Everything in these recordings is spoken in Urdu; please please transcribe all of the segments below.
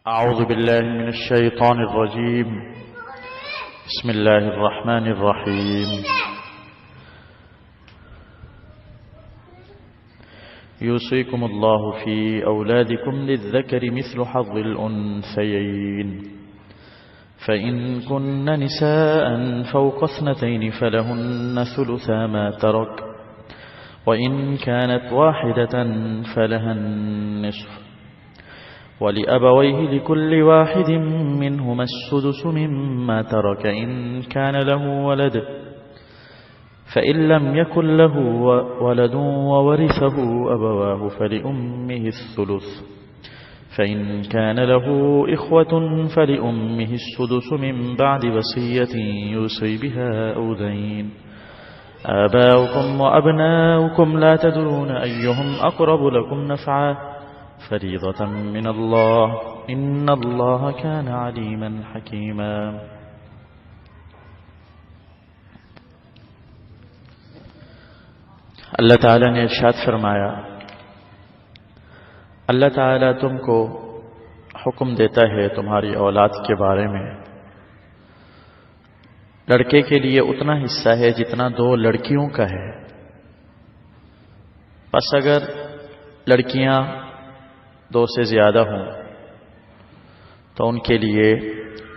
أعوذ بالله من الشيطان الرجيم. بسم الله الرحمن الرحيم. يوصيكم الله في أولادكم للذكر مثل حظ الأنثيين فإن كن نساء فوق 2 فلهن ثلثا ما ترك وإن كانت واحدة فلها النصف ولأبويه لكل واحد منهما السدس مما ترك إن كان له ولد فإن لم يكن له ولد وورثه أبواه فلأمه الثلث فإن كان له إخوة فلأمه السدس من بعد وصية يوصي بها أو دين. آباؤكم وأبناؤكم لا تدرون أيهم أقرب لكم نفعا فريضة من الله إن الله كان عليما حكيما. اللہ تعالیٰ نے ارشاد فرمایا، اللہ تعالیٰ تم کو حکم دیتا ہے تمہاری اولاد کے بارے میں، لڑکے کے لیے اتنا حصہ ہے جتنا 2 لڑکیوں کا ہے، پس اگر لڑکیاں 2 سے زیادہ ہوں تو ان کے لیے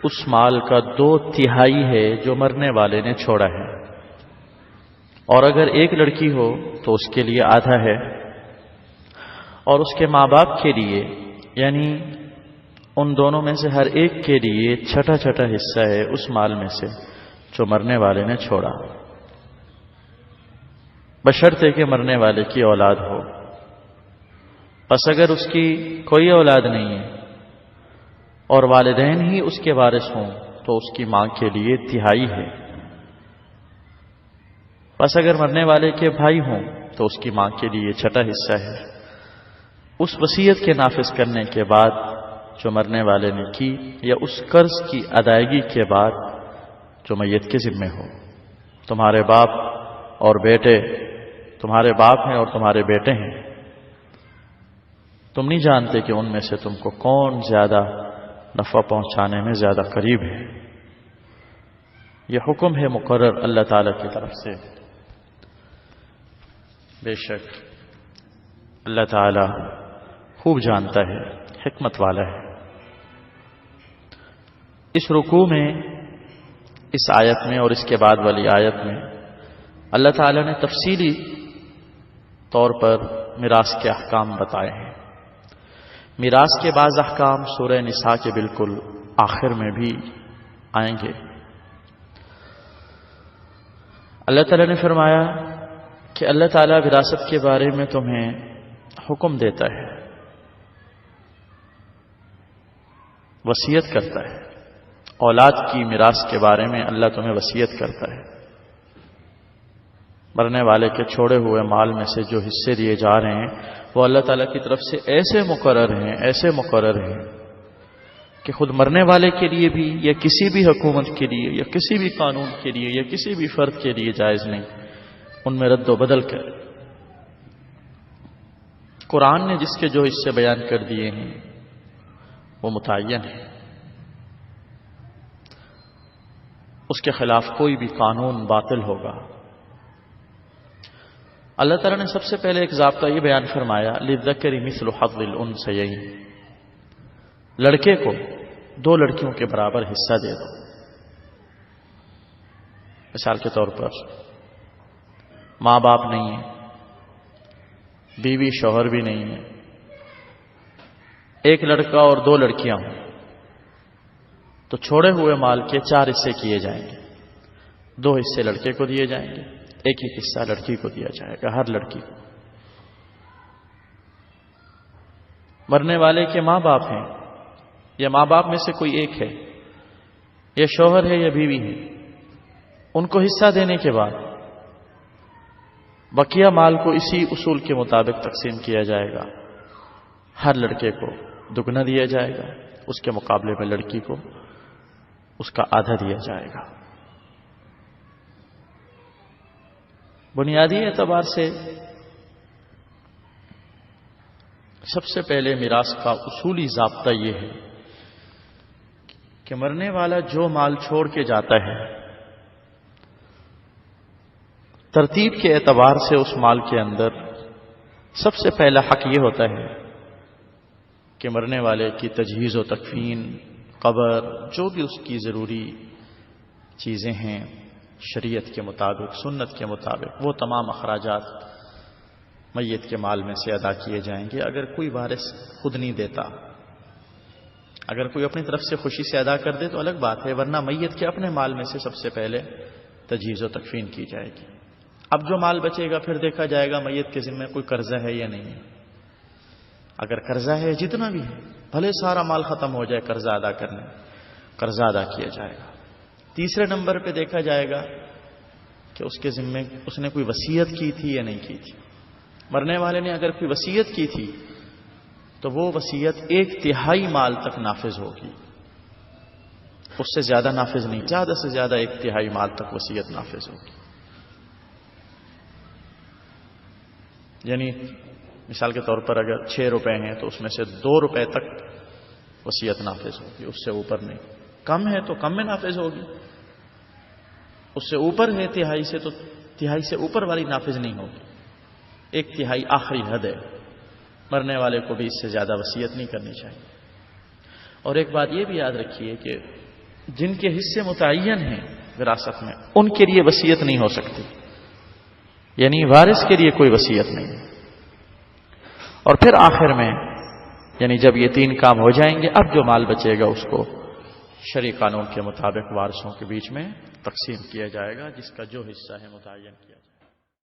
اس مال کا 2/3 ہے جو مرنے والے نے چھوڑا ہے، اور اگر ایک لڑکی ہو تو اس کے لیے آدھا ہے، اور اس کے ماں باپ کے لیے یعنی ان دونوں میں سے ہر ایک کے لیے چھٹا حصہ ہے اس مال میں سے جو مرنے والے نے چھوڑا، بشرطے کہ مرنے والے کی اولاد ہو۔ پس اگر اس کی کوئی اولاد نہیں ہے اور والدین ہی اس کے وارث ہوں تو اس کی ماں کے لیے 1/3 ہے۔ پس اگر مرنے والے کے بھائی ہوں تو اس کی ماں کے لیے چھٹا حصہ ہے، اس وصیت کے نافذ کرنے کے بعد جو مرنے والے نے کی یا اس قرض کی ادائیگی کے بعد جو میت کے ذمے ہو۔ تمہارے باپ اور بیٹے، تمہارے باپ ہیں اور تمہارے بیٹے ہیں، تم نہیں جانتے کہ ان میں سے تم کو کون زیادہ نفع پہنچانے میں زیادہ قریب ہے۔ یہ حکم ہے مقرر اللہ تعالیٰ کی طرف سے۔ بے شک اللہ تعالیٰ خوب جانتا ہے، حکمت والا ہے۔ اس رکوع میں، اس آیت میں اور اس کے بعد والی آیت میں اللہ تعالیٰ نے تفصیلی طور پر میراث کے احکام بتائے ہیں۔ میراث کے بعض احکام سورہ نساء کے بالکل آخر میں بھی آئیں گے۔ اللہ تعالیٰ نے فرمایا کہ اللہ تعالیٰ وراثت کے بارے میں تمہیں حکم دیتا ہے، وصیت کرتا ہے۔ اولاد کی میراث کے بارے میں اللہ تمہیں وصیت کرتا ہے۔ مرنے والے کے چھوڑے ہوئے مال میں سے جو حصے دیے جا رہے ہیں وہ اللہ تعالیٰ کی طرف سے ایسے مقرر ہیں کہ خود مرنے والے کے لیے بھی یا کسی بھی حکومت کے لیے یا کسی بھی قانون کے لیے یا کسی بھی فرد کے لیے جائز نہیں ان میں رد و بدل کر۔ قرآن نے جس کے جو حصے بیان کر دیے ہیں وہ متعین ہے، اس کے خلاف کوئی بھی قانون باطل ہوگا۔ اللہ تعالیٰ نے سب سے پہلے ایک ضابطہ یہ بیان فرمایا، للذکر مثل حظ الانثیین، لڑکے کو 2 لڑکیوں کے برابر حصہ دے دو۔ مثال کے طور پر ماں باپ نہیں ہے، بیوی شوہر بھی نہیں ہے، ایک لڑکا اور 2 لڑکیاں ہوں تو چھوڑے ہوئے مال کے 4 حصے کیے جائیں گے، 2 حصے لڑکے کو دیے جائیں گے، ایک حصہ لڑکی کو دیا جائے گا، ہر لڑکی کو۔ مرنے والے کے ماں باپ ہیں یا ماں باپ میں سے کوئی ایک ہے، یا شوہر ہے یا بیوی ہے، ان کو حصہ دینے کے بعد بقیہ مال کو اسی اصول کے مطابق تقسیم کیا جائے گا۔ ہر لڑکے کو 2 دیا جائے گا، اس کے مقابلے میں لڑکی کو اس کا آدھا دیا جائے گا۔ بنیادی اعتبار سے سب سے پہلے میراث کا اصولی ضابطہ یہ ہے کہ مرنے والا جو مال چھوڑ کے جاتا ہے ترتیب کے اعتبار سے اس مال کے اندر سب سے پہلا حق یہ ہوتا ہے کہ مرنے والے کی تجہیز و تکفین، قبر، جو بھی اس کی ضروری چیزیں ہیں شریعت کے مطابق، سنت کے مطابق، وہ تمام اخراجات میت کے مال میں سے ادا کیے جائیں گے۔ اگر کوئی وارث خود نہیں دیتا، اگر کوئی اپنی طرف سے خوشی سے ادا کر دے تو الگ بات ہے، ورنہ میت کے اپنے مال میں سے سب سے پہلے تجہیز و تکفین کی جائے گی۔ اب جو مال بچے گا پھر دیکھا جائے گا میت کے ذمہ کوئی قرضہ ہے یا نہیں ہے۔ اگر قرضہ ہے جتنا بھی ہے، بھلے سارا مال ختم ہو جائے قرضہ ادا کرنے، قرضہ ادا کیا جائے گا۔ تیسرے نمبر پہ دیکھا جائے گا کہ اس کے ذمہ اس نے کوئی وصیت کی تھی یا نہیں کی تھی۔ مرنے والے نے اگر کوئی وصیت کی تھی تو وہ وصیت 1/3 مال تک نافذ ہوگی، اس سے زیادہ نافذ نہیں، زیادہ سے زیادہ 1/3 مال تک وصیت نافذ ہوگی۔ یعنی مثال کے طور پر اگر 6 روپے ہیں تو اس میں سے 2 روپے تک وصیت نافذ ہوگی، اس سے اوپر نہیں۔ کم ہے تو کم میں نافذ ہوگی، اس سے اوپر ہے تہائی سے تو تہائی سے اوپر والی نافذ نہیں ہوگی۔ 1/3 آخری حد ہے، مرنے والے کو بھی اس سے زیادہ وصیت نہیں کرنی چاہیے۔ اور ایک بات یہ بھی یاد رکھیے کہ جن کے حصے متعین ہیں وراثت میں ان کے لیے وصیت نہیں ہو سکتی، یعنی وارث کے لیے کوئی وصیت نہیں۔ اور پھر آخر میں یعنی جب یہ 3 کام ہو جائیں گے اب جو مال بچے گا اس کو شرعی قانون کے مطابق وارثوں کے بیچ میں تقسیم کیا جائے گا، جس کا جو حصہ ہے متعین کیا